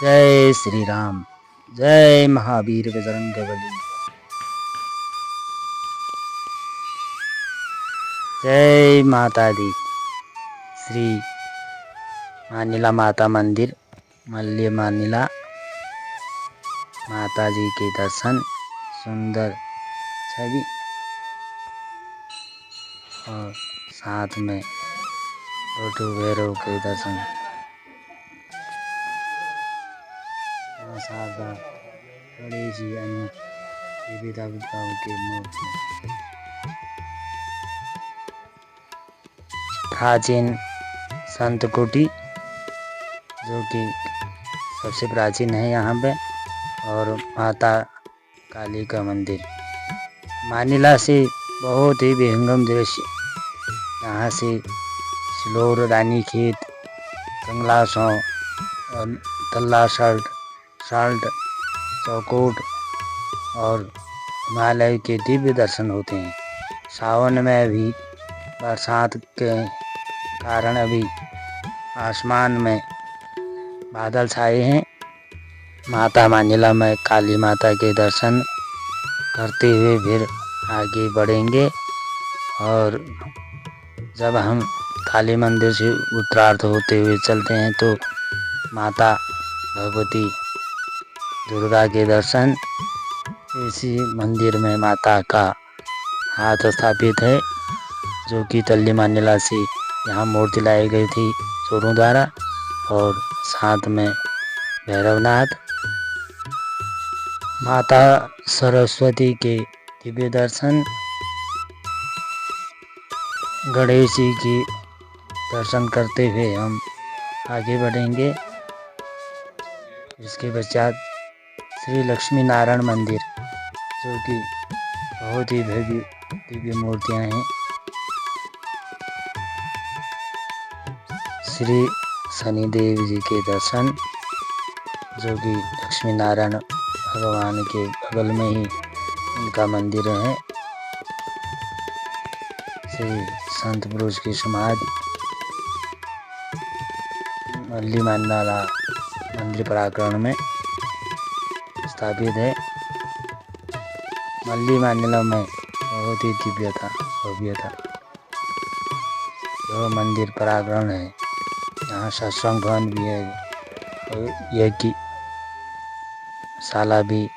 जय श्री राम। जय महावीर बजरंग बली। जय माता दी। श्री मानिला माता मंदिर मल्ली मानिला माता जी के दर्शन, सुंदर छवि और साथ में छोटू भैरव के दर्शन। सादा गणेश जी अन्य देवी देवताओं की मूर्ति। प्राचीन संत कुटी जो कि सबसे प्राचीन है यहाँ पे, और माता काली का मंदिर। मानिला से बहुत ही विहंगम दृश्य। यहाँ से सिलोर, रानीखेत, कंगलासों और तल्ला साल्ट, चौकोट और हिमालय के दिव्य दर्शन होते हैं। सावन में भी बरसात के कारण अभी आसमान में बादल छाए हैं। माता मानिला में काली माता के दर्शन करते हुए फिर आगे बढ़ेंगे, और जब हम काली मंदिर से उत्तरार्थ होते हुए चलते हैं तो माता भगवती दुर्गा के दर्शन। इसी मंदिर में माता का हाथ स्थापित है, जो कि तल्ली मानिला से यहाँ मूर्ति लाई गई थी चोरों द्वारा, और साथ में भैरवनाथ। माता सरस्वती के दिव्य दर्शन, गणेश जी की दर्शन करते हुए हम आगे बढ़ेंगे। इसके पश्चात श्री लक्ष्मी नारायण मंदिर, जो कि बहुत ही भव्य दिव्य मूर्तियां हैं। श्री शनिदेव जी के दर्शन, जो कि लक्ष्मी नारायण भगवान के बगल में ही उनका मंदिर है। श्री संत पुरुष की समाधि मल्ली मानिला मंदिर प्रांगण में स्थापित है। मल्ली मानिला में बहुत ही दिव्यता भव्यता यह मंदिर प्रांगण है। यहाँ सत्संग भवन भी है और यज्ञ शाला भी,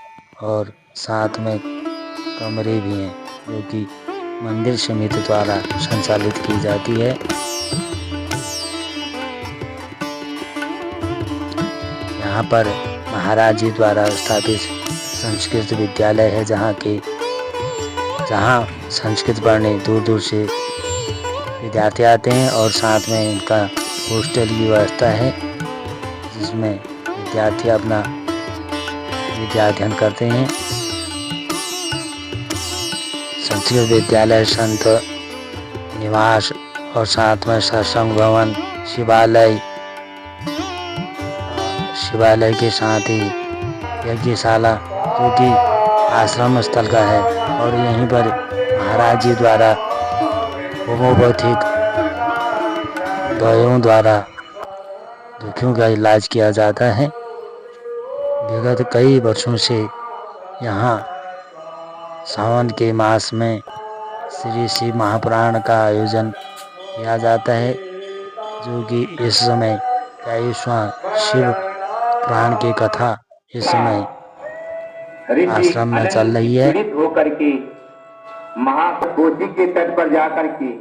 और साथ में कमरे भी हैं, जो कि मंदिर समिति द्वारा संचालित की जाती है। यहाँ पर महाराज जी द्वारा स्थापित संस्कृत विद्यालय है, जहाँ संस्कृत पढ़ने दूर दूर से विद्यार्थी आते हैं, और साथ में इनका हॉस्टल की व्यवस्था है, जिसमें विद्यार्थी अपना विद्या अध्ययन करते हैं। संस्कृत विद्यालय, संत निवास और साथ में सत्संग भवन, शिवालय के साथ ही यज्ञशाला, जो कि आश्रम स्थल का है, और यहीं पर महाराज जी द्वारा होम्योपैथिक दवाइयों द्वारा दुखियों का इलाज किया जाता है। विगत कई वर्षों से यहाँ सावन के मास में श्री शिव महापुराण का आयोजन किया जाता है, जो कि इस समय 23वां शिव पुराण की कथा इस समय आश्रम में चल रही है। होकर के महाकोटि के तट पर जाकर के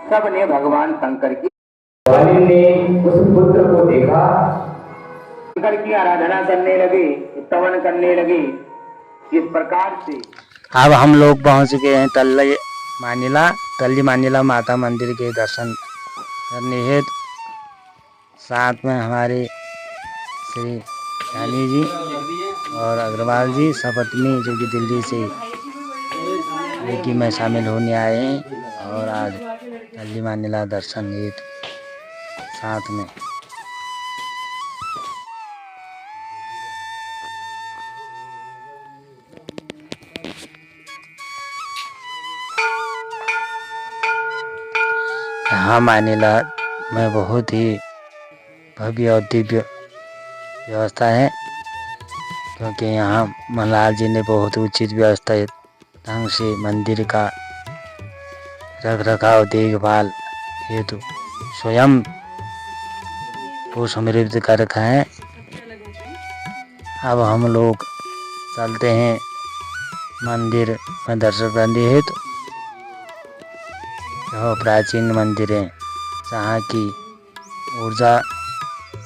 सबने भगवान शंकर की उस पुत्र को देखा, शंकर की आराधना करने लगे, स्तवन करने लगे। इस प्रकार से अब हम लोग पहुंच गए हैं तल्ली मानिला माता मंदिर के दर्शन करने हेतु। साथ में हमारे श्री यानी जी और अग्रवाल जी सपत्नी, जो कि दिल्ली से लेकी में शामिल होने आए हैं, और आज तल्ली मानिला दर्शन हेतु साथ में। यहाँ मानिला में बहुत ही भव्य और दिव्य व्यवस्था है, क्योंकि यहाँ मल्हार जी ने बहुत उचित व्यवस्था ढंग से मंदिर का रख रखाव देखभाल हेतु स्वयं को समृद्ध कर रखा है। अब हम लोग चलते हैं मंदिर में दर्शन करने हेतु। यह प्राचीन मंदिर है जहाँ की ऊर्जा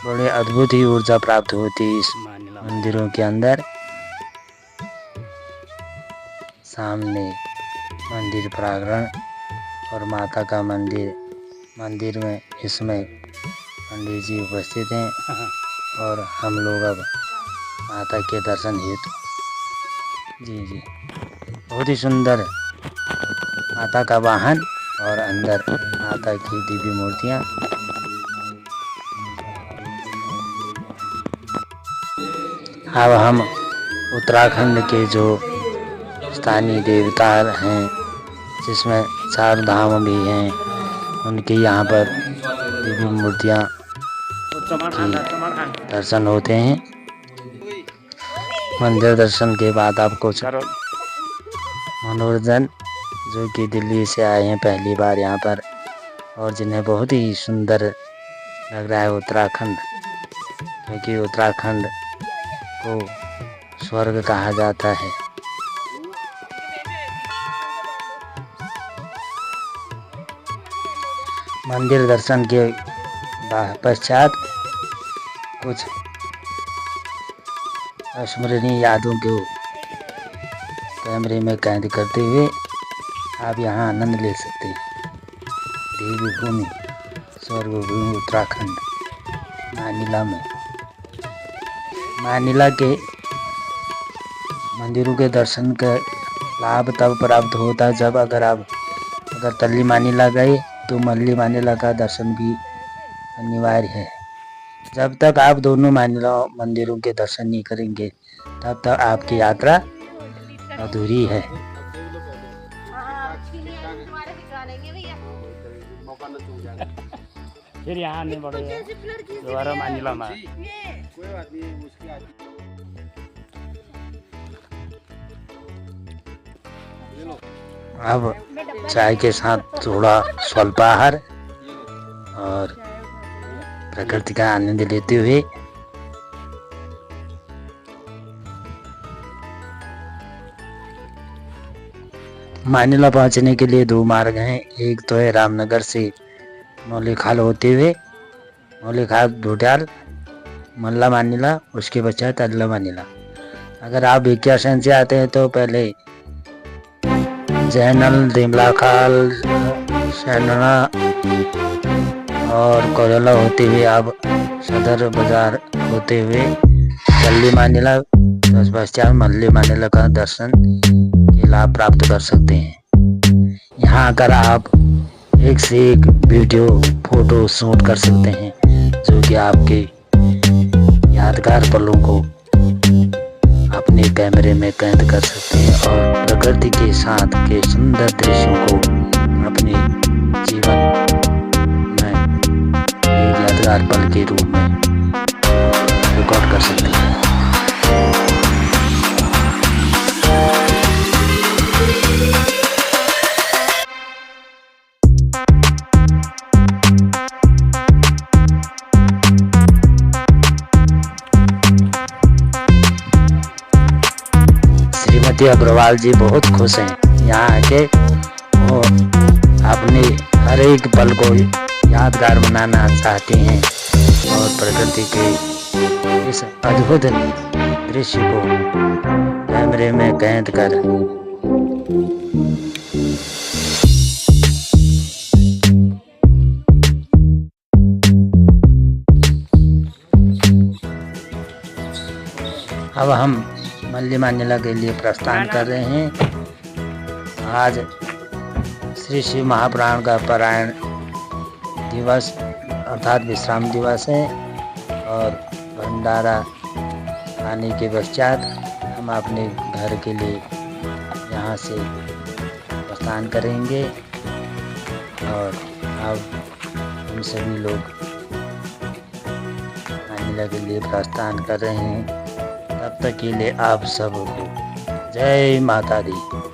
बड़े अद्भुत ही ऊर्जा प्राप्त होती है इस मंदिरों के अंदर। सामने मंदिर प्रांगण और माता का मंदिर में इसमें पंडित जी उपस्थित हैं और हम लोग अब माता के दर्शन हेतु जी बहुत ही सुंदर माता का वाहन और अंदर माता की दिव्य मूर्तियाँ। अब हम उत्तराखंड के जो स्थानीय देवता हैं, जिसमें 4 धाम भी हैं, उनके यहाँ पर दिव्य मूर्तियाँ दर्शन होते हैं। मंदिर दर्शन के बाद आपको मनोरंजन जो कि दिल्ली से आए हैं पहली बार यहाँ पर और जिन्हें बहुत ही सुंदर लग रहा है उत्तराखंड, क्योंकि उत्तराखंड को स्वर्ग कहा जाता है। मंदिर दर्शन के पश्चात कुछ अस्मरणीय यादों को कैमरे में कैद करते हुए आप यहाँ आनंद ले सकते हैं। देवी भूमि स्वर्ग भूमि उत्तराखंड मानिला में। मानिला के मंदिरों के दर्शन का लाभ तब प्राप्त होता है जब अगर तल्ली मानिला गए तो मल्ली मानिला का दर्शन भी अनिवार्य है। जब तक आप दोनों मानिला मंदिरों के दर्शन नहीं करेंगे तब तक आपकी यात्रा अधूरी है। फिर यहाँ नहीं बढ़ेगा दोबारा मानिला में। अब चाय के साथ थोड़ा स्वल्पाहार और प्रकृति का आनंद लेते हुए मानिला पहुंचने के लिए 2 मार्ग हैं। एक तो है रामनगर से नौलीखाल होते हुए नौलीखाल भूटाल मल्ला मानिला, उसके पश्चात अल्ला मानिला। अगर आप भिकियासैन से आते हैं तो पहले जैनल दिमलाखाल सैनना और कोयला होते हुए आप सदर बाजार होते हुए मल्ली मानिला पश्चात मल्ली मानिला का दर्शन के लाभ प्राप्त कर सकते हैं। यहाँ आकर आप एक से एक वीडियो फोटो शूट कर सकते हैं जो कि आपके यादगार पलों को अपने कैमरे में कैद कर सकते हैं और प्रकृति के साथ के सुंदर दृश्यों को अपने जीवन में एक यादगार पल के रूप में रिकॉर्ड कर सकते हैं। श्रीमती अग्रवाल जी बहुत खुश हैं यहाँ आके। वो अपने हर एक पल को यादगार बनाना चाहती हैं और प्रकृति के इस अद्भुत दृश्य को कैमरे में कैद कर अब हम मल्ली मानिला के लिए प्रस्थान कर रहे हैं। आज श्री शिव महापुराण का पारायण दिवस अर्थात विश्राम दिवस है और भंडारा खाने के पश्चात हम अपने घर के लिए यहाँ से प्रस्थान करेंगे और अब हम सभी लोग मेला के लिए प्रस्थान कर रहे हैं। तब तक के लिए आप सबको जय माता दी।